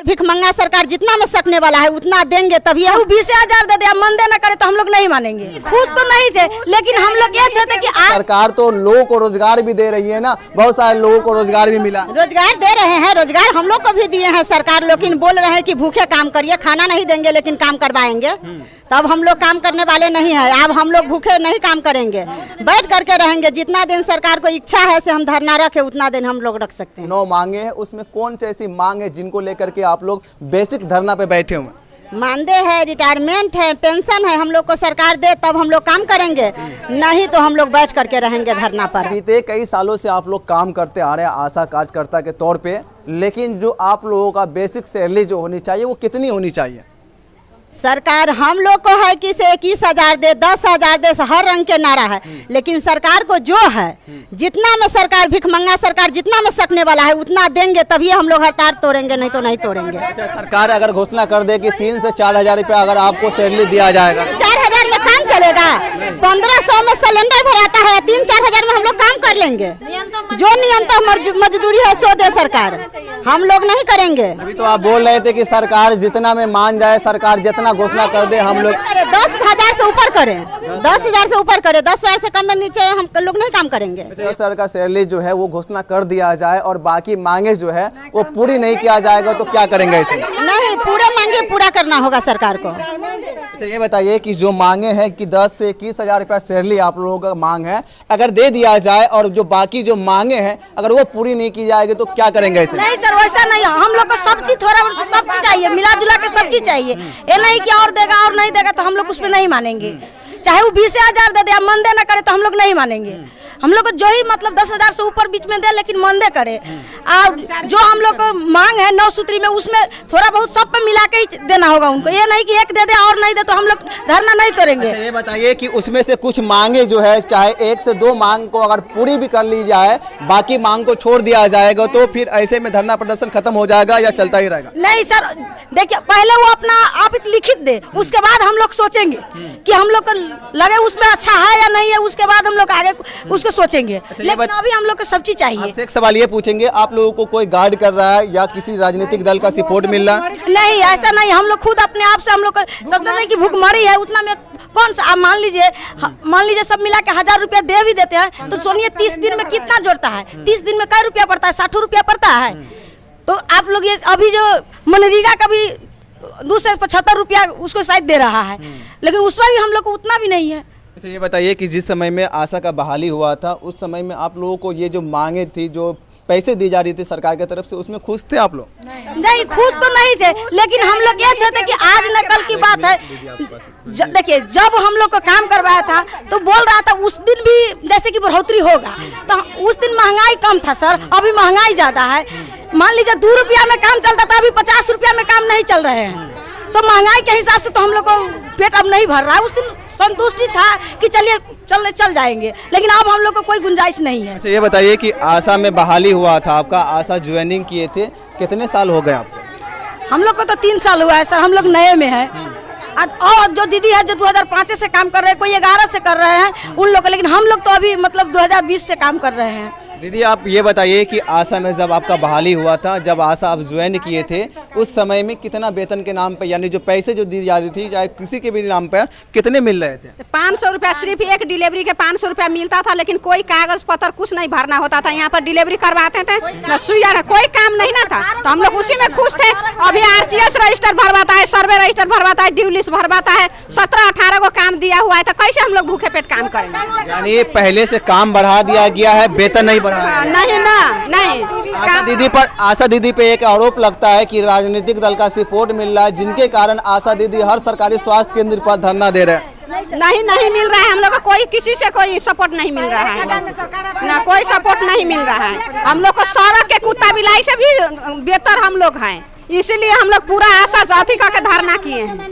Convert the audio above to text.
भिखमंगा सरकार जितना में सकने वाला है उतना देंगे तभी। 20,000 दे दे, मन देना करे तो हम लोग नहीं मानेंगे। खुश तो नहीं थे, लेकिन हम लोग ये चाहते कि सरकार तो लोगों को रोजगार भी दे रही है ना, बहुत सारे लोगों को रोजगार भी मिला। रोजगार दे रहे हैं, रोजगार हम लोग को भी दिए हैं सरकार, लेकिन बोल रहे हैं कि भूखे काम करिए, खाना नहीं देंगे लेकिन काम करवाएंगे। तब हम लोग काम करने वाले नहीं है। अब हम लोग भूखे नहीं काम करेंगे, बैठ करके रहेंगे। जितना दिन सरकार को इच्छा है से हम धरना रखे उतना दिन हम लोग रख सकते हैं। 9 मांगे हैं, उसमें कौन सी ऐसी मांग है जिनको लेकर के आप लोग बेसिक धरना पे बैठे हुए? मानदेय है, रिटायरमेंट है, पेंशन है, हम लोग को सरकार दे तब हम लोग काम करेंगे, नहीं तो हम लोग बैठ करके रहेंगे धरना पर। बीते कई सालों से आप लोग काम करते आ रहे हैं आशा कार्यकर्ता के तौर पे, लेकिन जो आप लोगों का बेसिक सैलरी जो होनी चाहिए वो कितनी होनी चाहिए? सरकार हम लोग को है कि से 21,000 दे, 10,000 दे, हर रंग के नारा है, लेकिन सरकार को जो है जितना में सरकार भिखमंगा सरकार जितना में सकने वाला है उतना देंगे तभी हम लोग हड़ताल तोड़ेंगे, नहीं तो नहीं तोड़ेंगे। सरकार अगर घोषणा कर दे कि 3 से 4 हजार रुपया अगर आपको सैलरी दिया जाएगा, 4,000 में काम चलेगा? 1500 में सिलेंडर भराता है, 3-4 हजार में हम लोग काम कर लेंगे। जो नियम मजदूरी है सो दे सरकार, हम लोग नहीं करेंगे। अभी तो आप बोल रहे थे कि सरकार जितना में मान जाए, सरकार जितना घोषणा कर दे हम लोग 10,000 से ऊपर करें, 10,000 से ऊपर करें, 10,000 से कम में नीचे हम लोग नहीं काम करेंगे। 10,000 का सैलरी जो है वो घोषणा कर दिया जाए और बाकी मांगे जो है वो पूरी नहीं किया जाएगा तो क्या करेंगे? ऐसे नहीं, पूरे मांगे पूरा करना होगा सरकार को। तो ये बताइए कि जो मांगे हैं कि 10 से 21,000 रुपया सैलरी आप लोगों का मांग है, अगर दे दिया जाए और जो बाकी जो मांगे हैं अगर वो पूरी नहीं की जाएगी तो क्या करेंगे? ऐसे नहीं सर, वैसा नहीं, हम लोग को सब चीज थोड़ा बहुत सब चीज चाहिए, मिला जुला के सब चीज चाहिए। ये नहीं कि और देगा और नहीं देगा तो हम लोग उसमें नहीं मानेंगे। चाहे वो 20,000 दे दे, मन देना करे तो हम लोग नहीं मानेंगे। हम लोग को जो ही मतलब 10,000 से ऊपर बीच में दे, लेकिन मन दे करे। और जो हम लोग को मांग है 9 सूत्री में, उसमें थोड़ा बहुत सब पे मिला के ही देना होगा उनको। ये नहीं कि एक दे दे और नहीं दे तो हम लोग धरना नहीं तोड़ेंगे। अच्छा, ये बताइए कि उसमें से कुछ मांगे जो है चाहे 1 से 2 मांग को अगर पूरी भी कर ली जाए, बाकी मांग को छोड़ दिया जाएगा तो फिर ऐसे में धरना प्रदर्शन खत्म हो जाएगा या चलता ही रहेगा? नहीं सर, देखिए पहले वो अपना आप लिखित दे, उसके बाद हम लोग सोचेंगे कि हम लोग को लगे उसमें अच्छा है या नहीं है, उसके बाद हम लोग आगे उसको सोचेंगे। लेकिन अभी हम लोग को सब चीज चाहिए। एक सवाल ये पूछेंगे, आप लोगों को कोई गार्ड कर रहा है या किसी राजनीतिक दल का सपोर्ट मिल रहा है? नहीं, ऐसा नहीं, हम लोग खुद अपने आप से हम लोग समझते नहीं कि भूखमरी है उतना में कौन सा। मान लीजिए सब मिला के 1,000 रुपया दे भी देते हैं तो सुनिए 30 दिन में कितना जोड़ता है? 30 दिन में कई रुपया पड़ता है? 60 रुपया पड़ता है। तो आप लोग ये अभी जो मनरेगा का भी 2 से 75 रुपया उसको शायद दे रहा है, लेकिन उसमें भी हम लोग को उतना भी नहीं है। अच्छा, ये बताइए कि जिस समय में आशा का बहाली हुआ था उस समय में आप लोगों को ये जो मांगे थी, जो पैसे दी जा रही थी सरकार की तरफ से, उसमें खुश थे आप लोग? नहीं, खुश तो नहीं थे, लेकिन हम लोग ये चाहते कि आज न कल की बात है। देखिए जब हम लोग को काम करवाया था तो बोल रहा था उस दिन भी जैसे कि बढ़ोतरी होगा, तो उस दिन महंगाई कम था सर, अभी महंगाई ज्यादा है। मान लीजिए 2 रुपया में काम चलता था, अभी 50 रुपया में काम नहीं चल रहे हैं। तो महंगाई के हिसाब से तो हम लोग को पेट अब नहीं भर रहा है। उस दिन संतुष्टि था कि चलिए चल जाएंगे, लेकिन अब हम लोग को कोई गुंजाइश नहीं है। अच्छा, ये बताइए कि आशा में बहाली हुआ था आपका, आशा ज्वाइनिंग किए थे, कितने साल हो गए आपको? हम लोग को तो 3 साल हुआ है सर, हम लोग नए में है। और जो दीदी है जो 2005 से काम कर रहे हैं, कोई 11 से कर रहे हैं उन लोग, लेकिन हम लोग तो अभी मतलब 2020 से काम कर रहे हैं। दीदी आप ये बताइए कि आशा में जब आपका बहाली हुआ था, जब आशा आप ज्वाइन किए थे, उस समय में कितना वेतन के नाम पे यानी जो पैसे जो दी जा रही थी चाहे किसी के भी नाम पर कितने मिल रहे थे? 500 रुपया सिर्फ एक डिलीवरी के 500 रुपया मिलता था, लेकिन कोई कागज पत्र कुछ नहीं भरना होता था। यहाँ पर डिलीवरी करवाते थे न सुइया न कोई काम नहीं ना था, तो हम लोग उसी में खुश थे। अभी RGS रजिस्टर भरवाता है, सर्वे रजिस्टर भरवाता है, ड्यू लिस्ट भरवाता है, 17-18 को काम दिया हुआ है, तो कैसे हम लोग भूखे पेट काम करेंगे? यानी पहले से काम बढ़ा दिया गया है, वेतन नहीं नहीं ना, नहीं। आशा दीदी पे एक आरोप लगता है कि राजनीतिक दल का सपोर्ट मिल रहा है, जिनके कारण आशा दीदी हर सरकारी स्वास्थ्य केंद्र पर धरना दे रहे हैं। नहीं मिल रहा है, हम लोग को कोई किसी से कोई सपोर्ट नहीं मिल रहा है ना, कोई सपोर्ट नहीं मिल रहा है। हम लोग को सड़क के कुत्ता बिलाई से भी बेहतर हम लोग हैं, इसीलिए हम लोग पूरा आशा जाति का धरना किए हैं।